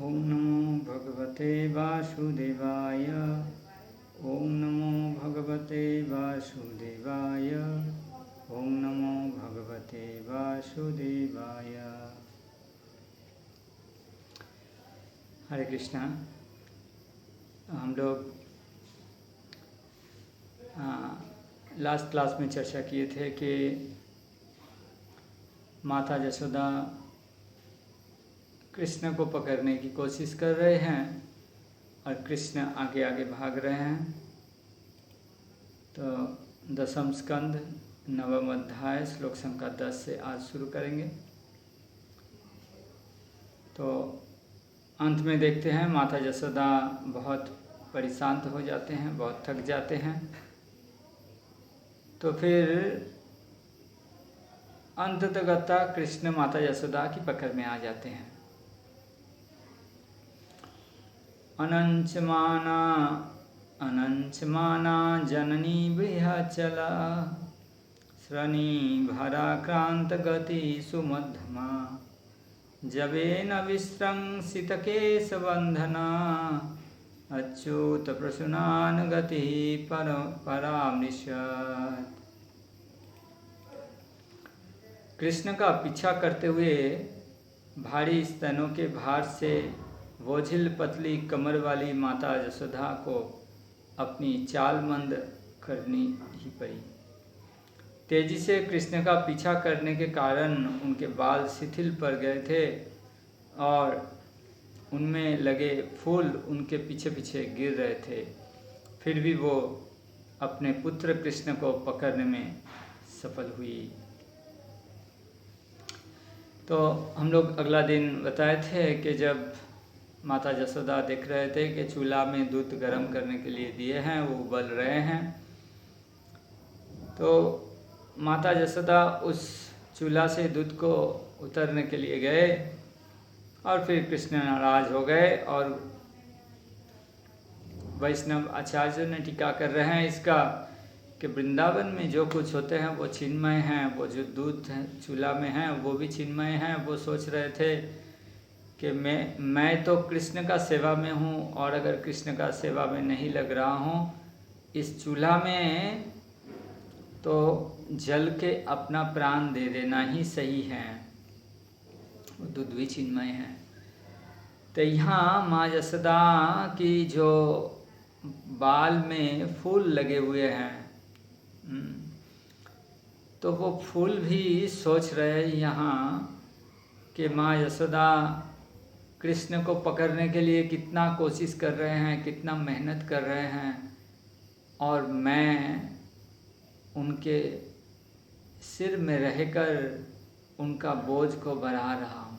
ओम नमो भगवते वासुदेवाय। ओम नमो भगवते वासुदेवाय। ओम नमो भगवते वासुदेवाय। हरे कृष्णा। हम लोग लास्ट क्लास में चर्चा किए थे कि माता यशोदा कृष्ण को पकड़ने की कोशिश कर रहे हैं और कृष्ण आगे आगे भाग रहे हैं। तो दशम स्कंद नवम अध्याय श्लोक संख्या 10 से आज शुरू करेंगे। तो अंत में देखते हैं माता यशोदा बहुत परेशान हो जाते हैं, बहुत थक जाते हैं। तो फिर अंततगता कृष्ण माता यशोदा की पकड़ में आ जाते हैं। अनंचमाना जननी बृहचला श्रणी भराक्रांत गति सुमध्यमा जवेन विस्रंसित केश बंधना अच्युत प्रसूनान गति परामृशत। कृष्ण का पीछा करते हुए भारी स्तनों के भार से बोझिल पतली कमर वाली माता यशोदा को अपनी चाल मंद करनी ही पड़ी। तेजी से कृष्ण का पीछा करने के कारण उनके बाल शिथिल पड़ गए थे और उनमें लगे फूल उनके पीछे पीछे गिर रहे थे। फिर भी वो अपने पुत्र कृष्ण को पकड़ने में सफल हुई। तो हम लोग अगला दिन बताए थे कि जब माता यशोदा देख रहे थे कि चूल्हा में दूध गर्म करने के लिए दिए हैं, वो उबल रहे हैं। तो माता यशोदा उस चूल्हा से दूध को उतरने के लिए गए और फिर कृष्ण नाराज हो गए। और वैष्णव आचार्य ने टीका कर रहे हैं इसका कि वृंदावन में जो कुछ होते हैं वो चिन्मय हैं। वो जो दूध चूल्हा में है वो भी चिन्मय हैं। वो सोच रहे थे कि मैं तो कृष्ण का सेवा में हूँ और अगर कृष्ण का सेवा में नहीं लग रहा हूँ इस चूल्हा में, तो जल के अपना प्राण दे देना ही सही है। वो दूध भी चिन्मय है। तो यहाँ माँ यशोदा की जो बाल में फूल लगे हुए हैं, तो वो फूल भी सोच रहे यहाँ कि माँ यशोदा कृष्ण को पकड़ने के लिए कितना कोशिश कर रहे हैं, कितना मेहनत कर रहे हैं और मैं उनके सिर में रहकर उनका बोझ को बढ़ा रहा हूँ।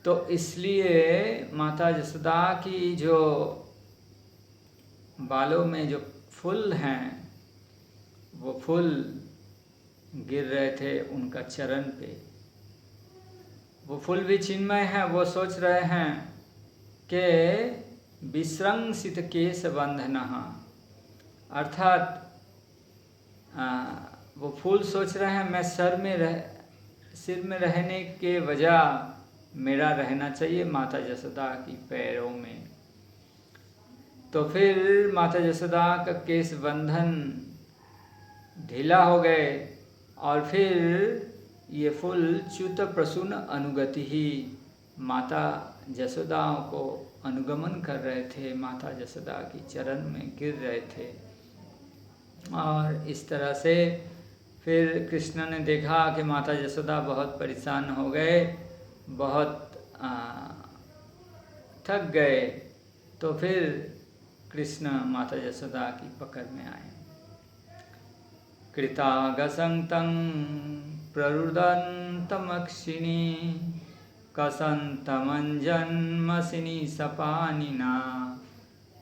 तो इसलिए माता यशोदा की जो बालों में जो फूल हैं वो फूल गिर रहे थे उनका चरण पे। वो फूल भी चिन्मय है। वो सोच रहे हैं कि विस्रंसित केश बंधनः, अर्थात वो फूल सोच रहे हैं मैं सिर में रहने के वजह मेरा रहना चाहिए माता यशोदा की पैरों में। तो फिर माता यशोदा का केश बंधन ढीला हो गए और फिर ये फूल च्युत प्रसून अनुगति ही माता यशोदा को अनुगमन कर रहे थे, माता यशोदा की चरण में गिर रहे थे। और इस तरह से फिर कृष्ण ने देखा कि माता यशोदा बहुत परेशान हो गए, बहुत थक गए। तो फिर कृष्ण माता यशोदा की पकड़ में आए। कृतागसंतं प्ररुदन्तमक्षिणी कसन्तमञ्जन्मसिनी सपानिना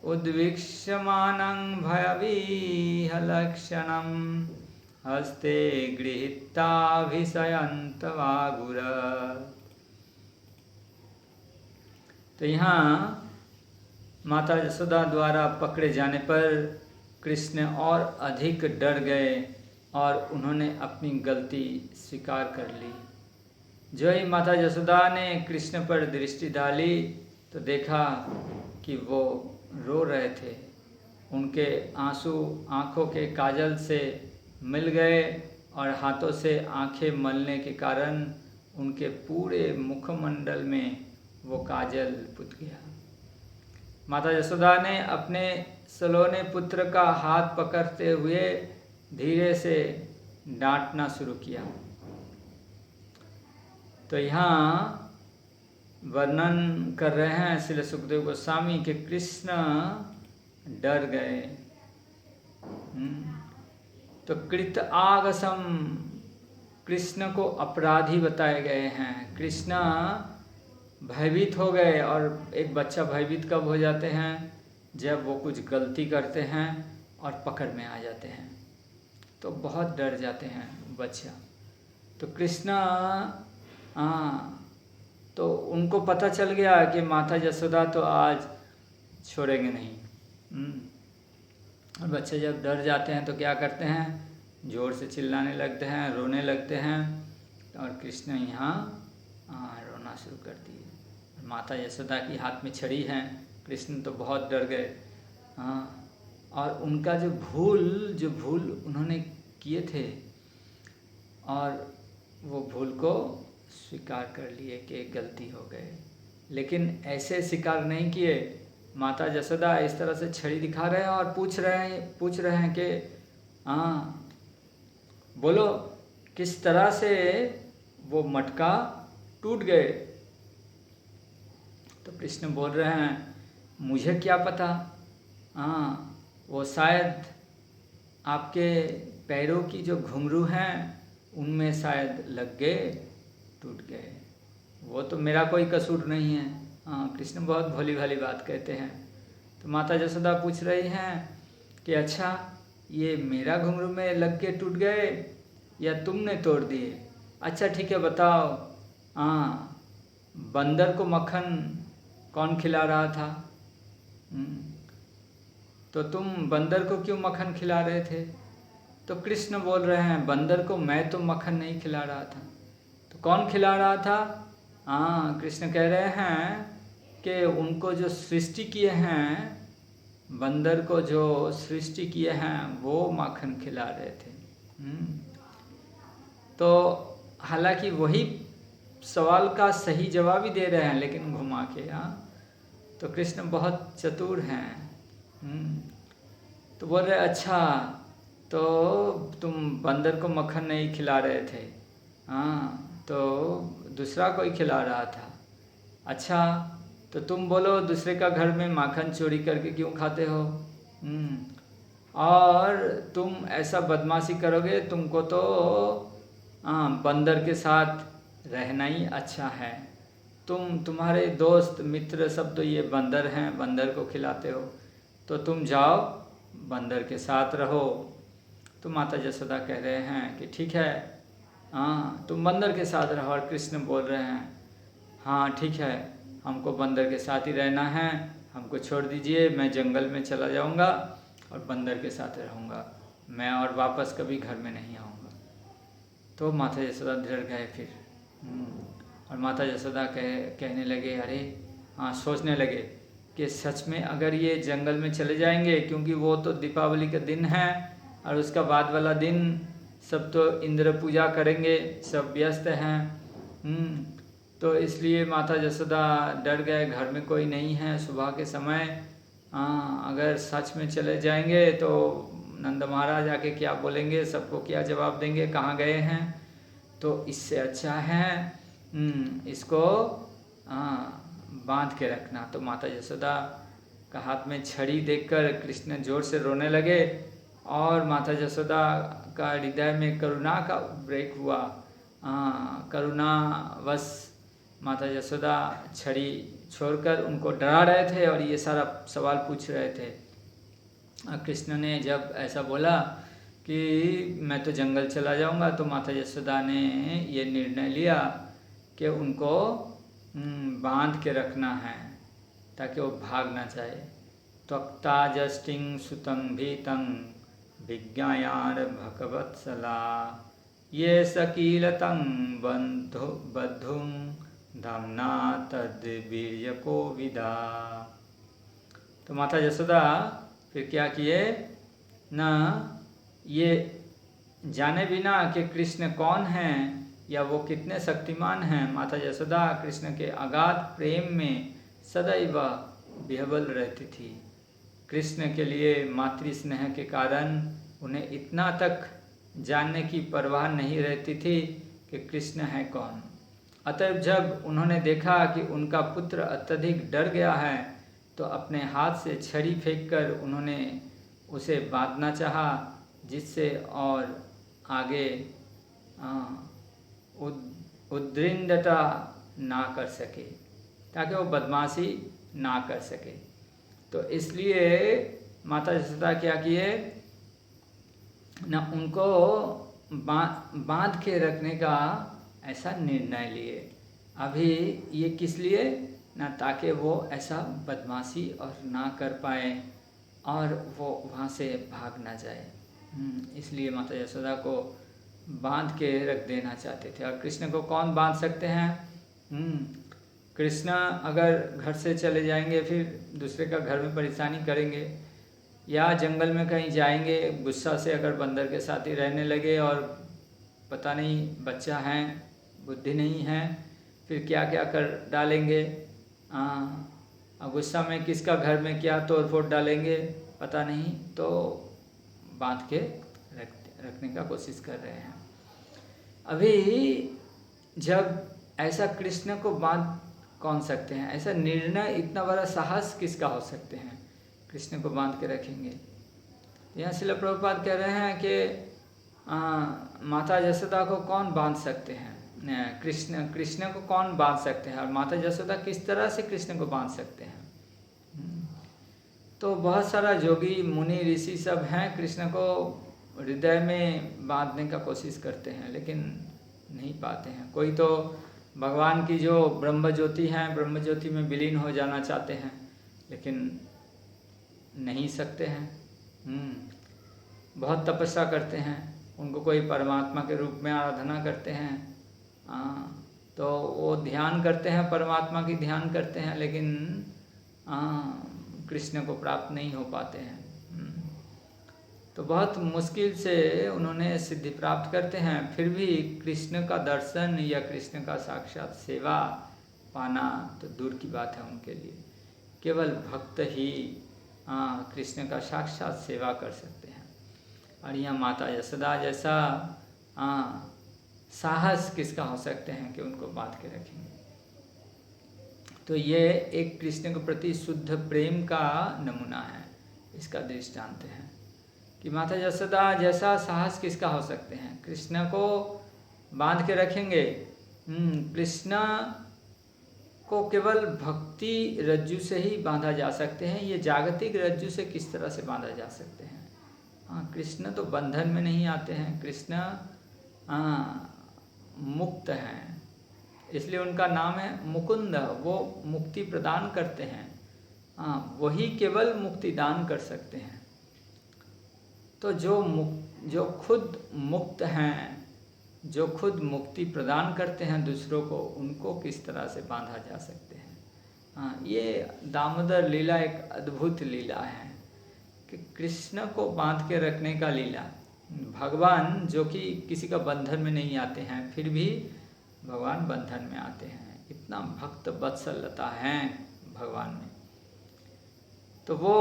उद्वीक्ष्यमानं भयविहलक्षणं हस्ते गृहीताभिशयन्तवागुर। तो यहाँ माता यशोदा द्वारा पकड़े जाने पर कृष्ण और अधिक डर गए और उन्होंने अपनी गलती स्वीकार कर ली। जो ही माता यशोदा ने कृष्ण पर दृष्टि डाली तो देखा कि वो रो रहे थे। उनके आंसू आँखों के काजल से मिल गए और हाथों से आंखें मलने के कारण उनके पूरे मुखमंडल में वो काजल पुत गया। माता यशोदा ने अपने सलोने पुत्र का हाथ पकड़ते हुए धीरे से डांटना शुरू किया। तो यहाँ वर्णन कर रहे हैं श्री सुखदेव गोस्वामी कि कृष्ण डर गए। तो कृत आगसम, कृष्ण को अपराधी बताए गए हैं। कृष्ण भयभीत हो गए। और एक बच्चा भयभीत कब हो जाते हैं? जब वो कुछ गलती करते हैं और पकड़ में आ जाते हैं तो बहुत डर जाते हैं बच्चा। तो कृष्ण तो उनको पता चल गया कि माता यशोदा तो आज छोड़ेंगे नहीं। और बच्चे जब डर जाते हैं तो क्या करते हैं? ज़ोर से चिल्लाने लगते हैं, रोने लगते हैं। और कृष्ण यहाँ रोना शुरू कर दिए। माता यशोदा की हाथ में छड़ी है। कृष्ण तो बहुत डर गए। और उनका जो भूल उन्होंने किए थे और वो भूल को स्वीकार कर लिए कि गलती हो गए, लेकिन ऐसे स्वीकार नहीं किए। माता यशोदा इस तरह से छड़ी दिखा रहे हैं और पूछ रहे हैं कि बोलो किस तरह से वो मटका टूट गए। तो कृष्ण बोल रहे हैं मुझे क्या पता, वो शायद आपके पैरों की जो घुंघरू हैं उनमें शायद लग गए, टूट गए। वो तो मेरा कोई कसूर नहीं है। कृष्ण बहुत भोली भाली बात कहते हैं। तो माता यशोदा पूछ रही हैं कि अच्छा ये मेरा घुंघरू में लग के टूट गए या तुमने तोड़ दिए? अच्छा ठीक है बताओ, बंदर को मक्खन कौन खिला रहा था? तो तुम बंदर को क्यों मक्खन खिला रहे थे? तो कृष्ण बोल रहे हैं बंदर को मैं तो मक्खन नहीं खिला रहा था। तो कौन खिला रहा था? कृष्ण कह रहे हैं कि उनको जो सृष्टि किए हैं, बंदर को जो सृष्टि किए हैं वो माखन खिला रहे थे। तो हालांकि वही सवाल का सही जवाब ही दे रहे हैं लेकिन घुमा के। तो कृष्ण बहुत चतुर हैं। तो बोल रहे अच्छा तो तुम बंदर को मक्खन नहीं खिला रहे थे, तो दूसरा कोई खिला रहा था। अच्छा तो तुम बोलो दूसरे का घर में माखन चोरी करके क्यों खाते हो? और तुम ऐसा बदमाशी करोगे, तुमको तो बंदर के साथ रहना ही अच्छा है। तुम्हारे दोस्त मित्र सब तो ये बंदर हैं, बंदर को खिलाते हो, तो तुम जाओ बंदर के साथ रहो। तो माता यशोदा कह रहे हैं कि ठीक है, तुम बंदर के साथ रहो। और कृष्ण बोल रहे हैं हाँ ठीक है, हमको बंदर के साथ ही रहना है, हमको छोड़ दीजिए, मैं जंगल में चला जाऊंगा और बंदर के साथ रहूँगा, मैं और वापस कभी घर में नहीं आऊँगा। तो माता यशोदा डर गए फिर। और माता यशोदा कहने लगे अरे सोचने लगे कि सच में अगर ये जंगल में चले जाएंगे, क्योंकि वो तो दीपावली का दिन है और उसका बाद वाला दिन सब तो इंद्र पूजा करेंगे, सब व्यस्त हैं। तो इसलिए माता यशोदा डर गए, घर में कोई नहीं है सुबह के समय। अगर सच में चले जाएंगे तो नंद महाराज आके क्या बोलेंगे, सबको क्या जवाब देंगे, कहाँ गए हैं। तो इससे अच्छा है इसको बांध के रखना। तो माता यशोदा का हाथ में छड़ी देखकर कृष्ण जोर से रोने लगे और माता यशोदा का हृदय में करुणा का उद्रेक हुआ। करुणावश माता यशोदा छड़ी छोड़कर उनको डरा रहे थे और ये सारा सवाल पूछ रहे थे। कृष्ण ने जब ऐसा बोला कि मैं तो जंगल चला जाऊंगा, तो माता यशोदा ने ये निर्णय लिया कि उनको बांध के रखना है ताकि वो भाग ना जाए। त्वक्ता जष्टिंग सुतं भीतं विज्ञायार भगवत्सला ये सकीलतं बद्धुं धाम्ना तद्वीर्यको विदा। तो माता यशोदा फिर क्या किए ना, ये जाने बिना कि कृष्ण कौन हैं या वो कितने शक्तिमान हैं, माता यशोदा कृष्ण के अगाध प्रेम में सदैव विह्वल रहती थी। कृष्ण के लिए मातृ स्नेह के कारण उन्हें इतना तक जानने की परवाह नहीं रहती थी कि कृष्ण है कौन। अतः जब उन्होंने देखा कि उनका पुत्र अत्यधिक डर गया है तो अपने हाथ से छड़ी फेंककर उन्होंने उसे बांधना चाहा, जिससे और आगे उद्रिंदता ना कर सके, ताकि वो बदमाशी ना कर सके। तो इसलिए माता यशोदा क्या किए ना, उनको बांध के रखने का ऐसा निर्णय लिए। अभी ये किस लिए ना, ताकि वो ऐसा बदमाशी और ना कर पाए और वो वहाँ से भाग ना जाए। इसलिए माता यशोदा को बांध के रख देना चाहते थे। और कृष्ण को कौन बांध सकते हैं? कृष्ण अगर घर से चले जाएंगे फिर दूसरे का घर में परेशानी करेंगे, या जंगल में कहीं जाएंगे गुस्सा से अगर बंदर के साथ ही रहने लगे और पता नहीं बच्चा है, बुद्धि नहीं है, फिर क्या क्या कर डालेंगे। गुस्सा में किसका घर में क्या तोड़ फोड़ डालेंगे पता नहीं, तो बांध के रखने का कोशिश कर रहे हैं। अभी जब ऐसा कृष्ण को बांध कौन सकते हैं, ऐसा निर्णय, इतना बड़ा साहस किसका हो सकते हैं कृष्ण को बांध के रखेंगे। यहाँ श्रील प्रभुपाद कह रहे हैं कि माता यशोदा को कौन बांध सकते हैं, कृष्ण को कौन बांध सकते हैं, और माता यशोदा किस तरह से कृष्ण को बांध सकते हैं। तो बहुत सारा योगी मुनि ऋषि सब हैं, कृष्ण को हृदय में बांधने का कोशिश करते हैं लेकिन नहीं पाते हैं। कोई तो भगवान की जो ब्रह्म ज्योति हैं, ब्रह्म ज्योति में विलीन हो जाना चाहते हैं लेकिन नहीं सकते हैं। बहुत तपस्या करते हैं, उनको कोई परमात्मा के रूप में आराधना करते हैं, तो वो ध्यान करते हैं, परमात्मा की ध्यान करते हैं, लेकिन कृष्ण को प्राप्त नहीं हो पाते हैं। तो बहुत मुश्किल से उन्होंने सिद्धि प्राप्त करते हैं, फिर भी कृष्ण का दर्शन या कृष्ण का साक्षात सेवा पाना तो दूर की बात है उनके लिए। केवल भक्त ही कृष्ण का साक्षात सेवा कर सकते हैं। और यहाँ माता यशोदा जैसा साहस किसका हो सकते हैं कि उनको बांध के रखेंगे। तो ये एक कृष्ण के प्रति शुद्ध प्रेम का नमूना है, इसका दृष्टांत है कि माता यशोदा जैसा साहस किसका हो सकते हैं। कृष्ण को बांध के रखेंगे। कृष्ण को केवल भक्ति रज्जु से ही बांधा जा सकते हैं, ये जागतिक रज्जु से किस तरह से बांधा जा सकते हैं। कृष्ण तो बंधन में नहीं आते हैं, कृष्ण मुक्त हैं, इसलिए उनका नाम है मुकुंद। वो मुक्ति प्रदान करते हैं, वही केवल मुक्ति दान कर सकते हैं। तो जो खुद मुक्त हैं, जो खुद मुक्ति प्रदान करते हैं दूसरों को, उनको किस तरह से बांधा जा सकते हैं। ये दामोदर लीला एक अद्भुत लीला है कि कृष्ण को बांध के रखने का लीला। भगवान जो कि किसी का बंधन में नहीं आते हैं, फिर भी भगवान बंधन में आते हैं। इतना भक्त वत्सलता है भगवान में, तो वो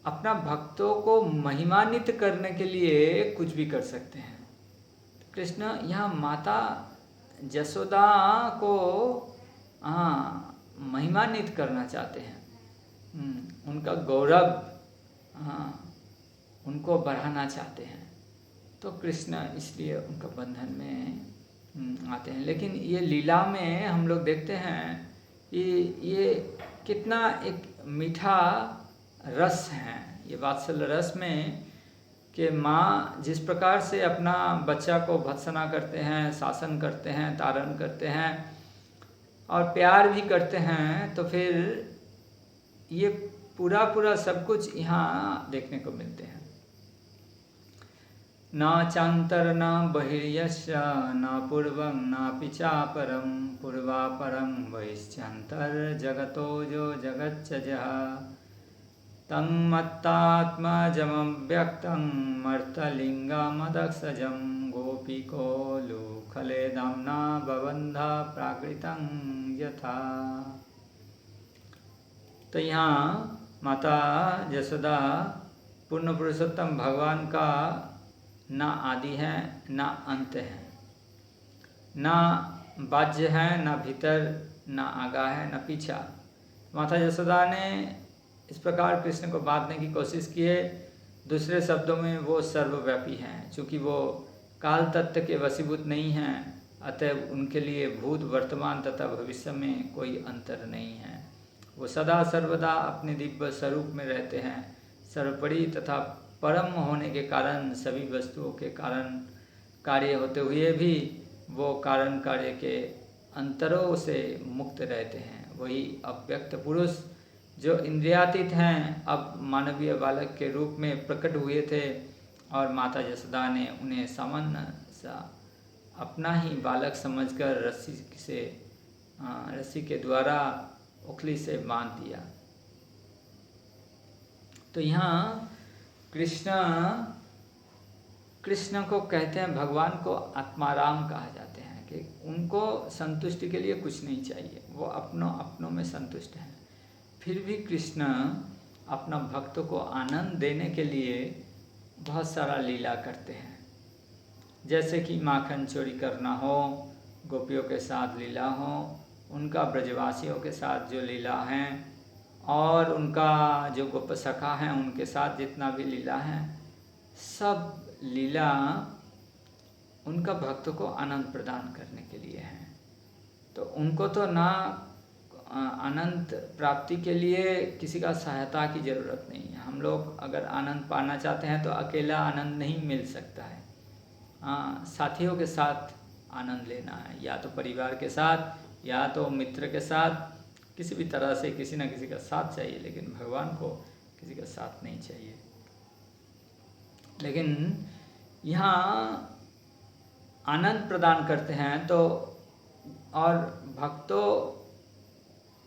अपना भक्तों को महिमान्वित करने के लिए कुछ भी कर सकते हैं। कृष्ण यहाँ माता यशोदा को महिमान्वित करना चाहते हैं, उनका गौरव उनको बढ़ाना चाहते हैं। तो कृष्ण इसलिए उनका बंधन में आते हैं। लेकिन ये लीला में हम लोग देखते हैं कि ये कितना एक मीठा रस है, ये वात्सल्य रस में कि माँ जिस प्रकार से अपना बच्चा को भत्सना करते हैं, शासन करते हैं, तारण करते हैं और प्यार भी करते हैं, तो फिर ये पूरा सब कुछ यहाँ देखने को मिलते हैं न चान्तर न बहिर्यस्य न पूर्वं नापि चापरं पूर्वापरं बहिश्चान्तर्जगतो जो जगच्चजः तं मत्तात्मजमव्यक्तं मर्तलिङ्गमदक्षजं गोपिकोलुखलेदाम्ना बबन्धा प्राकृतं यथा। तो यहाँ माता यशोदा पूर्ण पुरुषोत्तम भगवान का न आदि है न अंत है, न बाह्य है न भीतर, न आगा है न पीछा। माता यशोदा ने इस प्रकार कृष्ण को बांधने की कोशिश की है। दूसरे शब्दों में वो सर्वव्यापी हैं, चूँकि वो काल तत्व के वशीभूत नहीं हैं, अतएव उनके लिए भूत वर्तमान तथा भविष्य में कोई अंतर नहीं है। वो सदा सर्वदा अपने दिव्य स्वरूप में रहते हैं। सर्वोपरि तथा परम होने के कारण सभी वस्तुओं के कारण कार्य होते हुए भी वो कारण कार्य के अंतरों से मुक्त रहते हैं। वही अव्यक्त पुरुष जो इंद्रियातीत हैं अब मानवीय बालक के रूप में प्रकट हुए थे और माता यशोदा ने उन्हें सामान्य सा अपना ही बालक समझकर रस्सी के द्वारा उखली से बांध दिया। तो यहाँ कृष्ण को कहते हैं, भगवान को आत्माराम कहा जाते हैं कि उनको संतुष्टि के लिए कुछ नहीं चाहिए, वो अपनों में संतुष्ट हैं। फिर भी कृष्ण अपना भक्तों को आनंद देने के लिए बहुत सारा लीला करते हैं, जैसे कि माखन चोरी करना हो, गोपियों के साथ लीला हो, उनका ब्रजवासियों के साथ जो लीला हैं और उनका जो गोप सखा हैं उनके साथ जितना भी लीला है, सब लीला उनका भक्तों को आनंद प्रदान करने के लिए है। तो उनको तो ना आनंद प्राप्ति के लिए किसी का सहायता की ज़रूरत नहीं है। हम लोग अगर आनंद पाना चाहते हैं तो अकेला आनंद नहीं मिल सकता है। साथियों के साथ आनंद लेना है, या तो परिवार के साथ या तो मित्र के साथ, किसी भी तरह से किसी न किसी का साथ चाहिए, लेकिन भगवान को किसी का साथ नहीं चाहिए। लेकिन यहाँ आनंद प्रदान करते हैं तो, और भक्तों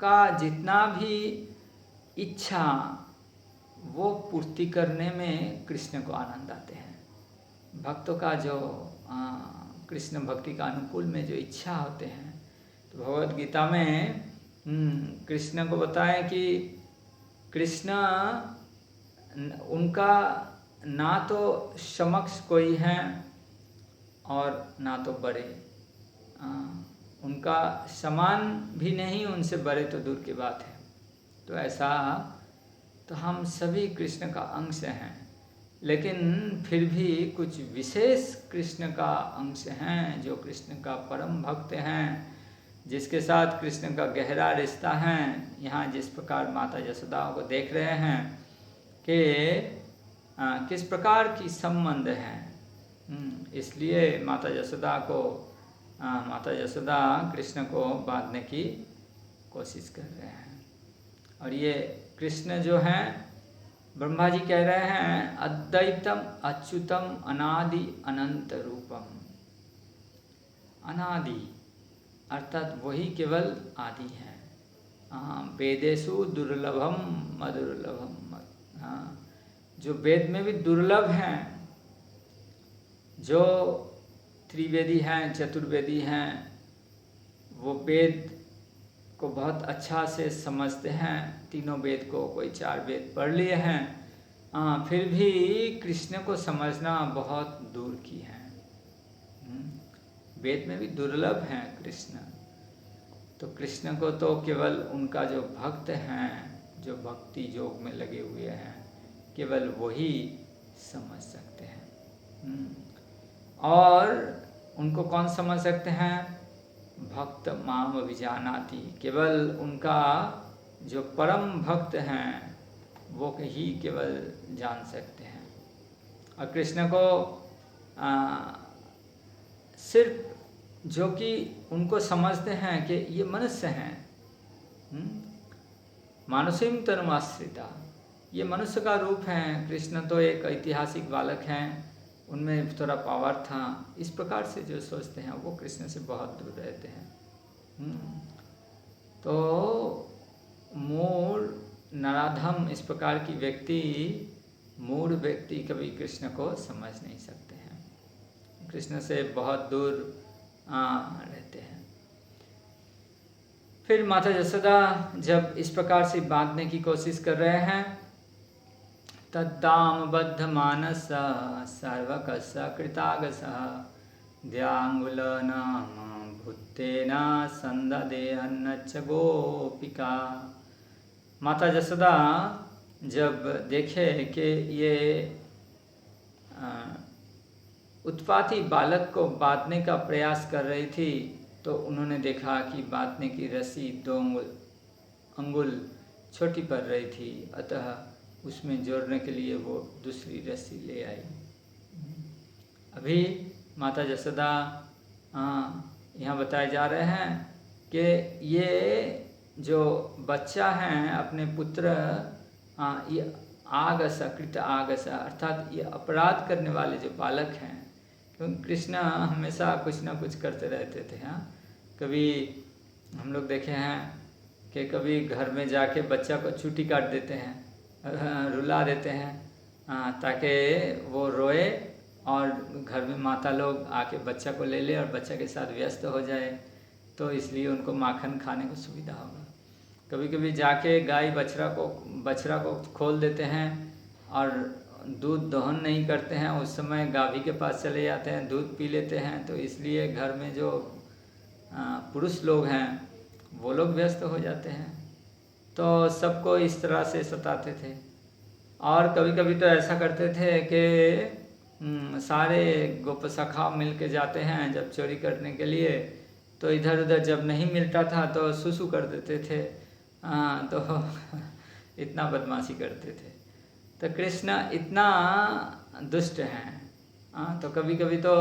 का जितना भी इच्छा वो पूर्ति करने में कृष्ण को आनंद आते हैं। भक्तों का जो कृष्ण भक्ति का अनुकूल में जो इच्छा होते हैं, तो भगवद गीता में कृष्ण को बताएं कि कृष्ण उनका ना तो समक्ष कोई है और ना तो बड़े, उनका समान भी नहीं, उनसे बड़े तो दूर की बात है। तो ऐसा तो हम सभी कृष्ण का अंश हैं, लेकिन फिर भी कुछ विशेष कृष्ण का अंश हैं जो कृष्ण का परम भक्त हैं, जिसके साथ कृष्ण का गहरा रिश्ता है। यहाँ जिस प्रकार माता यशोदा को देख रहे हैं कि किस प्रकार की संबंध है, इसलिए माता यशोदा कृष्ण को बांधने की कोशिश कर रहे हैं। और ये कृष्ण जो हैं, ब्रह्मा जी कह रहे हैं अद्वैतम अच्युतम अनादि अनंत रूपम। अनादि अर्थात वही केवल आदि है। वेदेषु दुर्लभम मधुर्लभम, जो वेद में भी दुर्लभ हैं, जो त्रिवेदी हैं, चतुर्वेदी हैं, वो वेद को बहुत अच्छा से समझते हैं, तीनों वेद को, कोई 4 वेद पढ़ लिए हैं, फिर भी कृष्ण को समझना बहुत दूर की है। वेद में भी दुर्लभ हैं कृष्ण, तो कृष्ण को तो केवल उनका जो भक्त हैं, जो भक्ति योग में लगे हुए हैं, केवल वही समझ सकते हैं। और उनको कौन समझ सकते हैं? भक्त माम विजानाति, केवल उनका जो परम भक्त हैं वो ही केवल जान सकते हैं। और कृष्ण को सिर्फ जो कि उनको समझते हैं कि ये मनुष्य हैं, मानुषीम तनुमाश्रिता, ये मनुष्य का रूप हैं। कृष्ण तो एक ऐतिहासिक बालक हैं, उनमें थोड़ा पावर था, इस प्रकार से जो सोचते हैं वो कृष्ण से बहुत दूर रहते हैं। तो मूढ़ नराधम इस प्रकार की व्यक्ति, मूढ़ व्यक्ति कभी कृष्ण को समझ नहीं सकते हैं, कृष्ण से बहुत दूर रहते हैं। फिर माता यशोदा जब इस प्रकार से बांधने की कोशिश कर रहे हैं, तद्दाम बद्ध मानस सर्वकस कृतागस द्यांगुल नाम भूतेना संददे अन्नच्च गोपिका। माता यशोदा जब देखे कि ये उत्पाती बालक को बांधने का प्रयास कर रही थी, तो उन्होंने देखा कि बांधने की रस्सी 2 अंगुल छोटी पड़ रही थी, अतः उसमें जोड़ने के लिए वो दूसरी रस्सी ले आई। अभी माता यशोदा यहाँ बताए जा रहे हैं कि ये जो बच्चा है अपने पुत्र, ये आगस कृत आगस अर्थात ये अपराध करने वाले जो बालक हैं, क्योंकि कृष्ण हमेशा कुछ ना कुछ करते रहते थे। कभी हम लोग देखे हैं कि कभी घर में जाके बच्चा को चूटी काट देते हैं, रुला देते हैं, ताकि वो रोए और घर में माता लोग आके बच्चा को ले ले और बच्चा के साथ व्यस्त हो जाए, तो इसलिए उनको माखन खाने को सुविधा होगा। कभी कभी जाके गाय बछड़ा को खोल देते हैं और दूध दोहन नहीं करते हैं, उस समय गाभी के पास चले जाते हैं, दूध पी लेते हैं, तो इसलिए घर में जो पुरुष लोग हैं वो लोग व्यस्त हो जाते हैं, तो सबको इस तरह से सताते थे। और कभी कभी तो ऐसा करते थे कि सारे गोपसखा मिल के जाते हैं जब चोरी करने के लिए, तो इधर उधर जब नहीं मिलता था तो सुसु कर देते थे, तो इतना बदमाशी करते थे। तो कृष्ण इतना दुष्ट हैं। तो कभी कभी तो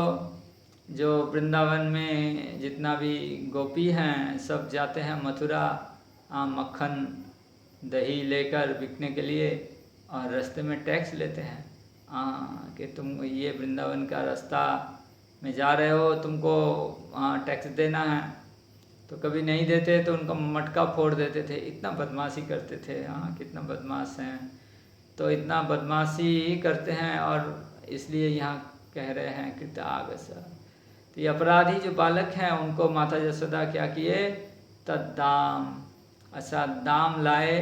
जो वृंदावन में जितना भी गोपी हैं सब जाते हैं मथुरा मक्खन दही लेकर बिकने के लिए, और रास्ते में टैक्स लेते हैं कि तुम ये वृंदावन का रास्ता में जा रहे हो, तुमको टैक्स देना है। तो कभी नहीं देते तो उनका मटका फोड़ देते थे, इतना बदमाशी करते थे। कितना बदमाश हैं, तो इतना बदमाशी करते हैं, और इसलिए यहाँ कह रहे हैं कृत आगस। तो ये अपराधी जो बालक हैं उनको माता यशोदा क्या किए, तद्दाम अच्छा दाम लाए,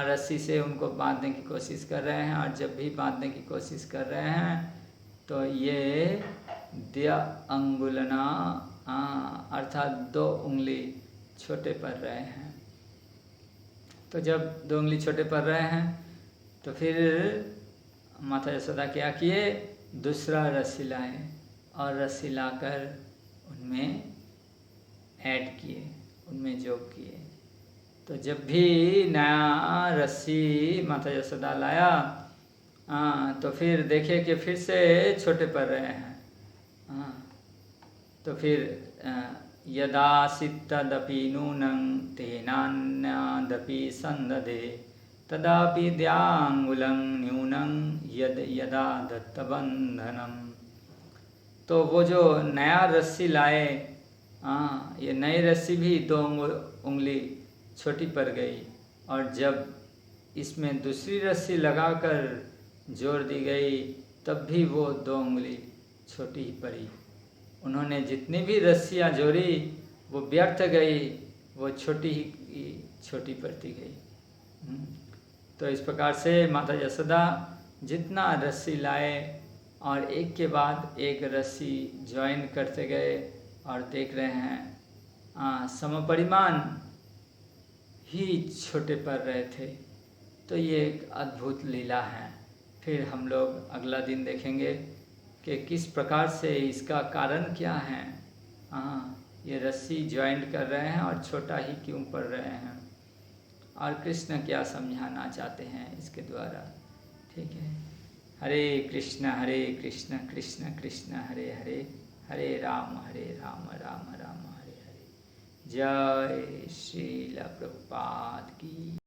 रस्सी से उनको बांधने की कोशिश कर रहे हैं। और जब भी बांधने की कोशिश कर रहे हैं तो ये द्य अंगुलना अर्थात 2 उंगली छोटे पड़ रहे हैं। तो जब 2 उंगली छोटे पड़ रहे हैं तो फिर माता यशोदा क्या किए, दूसरा रस्सी लाए और रस्सी लाकर उनमें ऐड किए, उनमें जोग किए। तो जब भी नया रस्सी माता यशोदा लाया तो फिर देखे कि फिर से छोटे पड़ रहे हैं। तो फिर यदा सिद्धदपि नूनं तेनान्यदपि संदधे तदापि द्यांगुलं न्यूनं यद यदा दत्तबंधनम। तो वो जो नया रस्सी लाए, ये नई रस्सी भी 2 उंगली छोटी पड़ गई, और जब इसमें दूसरी रस्सी लगाकर जोड़ दी गई तब भी वो 2 उंगली छोटी ही पड़ी। उन्होंने जितनी भी रस्सियाँ जोड़ी वो व्यर्थ गई, वो छोटी ही छोटी पड़ती गई। तो इस प्रकार से माता यशोदा जितना रस्सी लाए और एक के बाद एक रस्सी ज्वाइन करते गए, और देख रहे हैं समपरिमाण ही छोटे पड़ रहे थे। तो ये एक अद्भुत लीला है। फिर हम लोग अगला दिन देखेंगे कि किस प्रकार से इसका कारण क्या है। ये रस्सी ज्वाइंट कर रहे हैं और छोटा ही क्यों पड़ रहे हैं, और कृष्ण क्या समझाना चाहते हैं इसके द्वारा। ठीक है, हरे कृष्ण कृष्ण कृष्ण हरे हरे, हरे राम राम राम हरे हरे। जय श्रील प्रभुपाद की।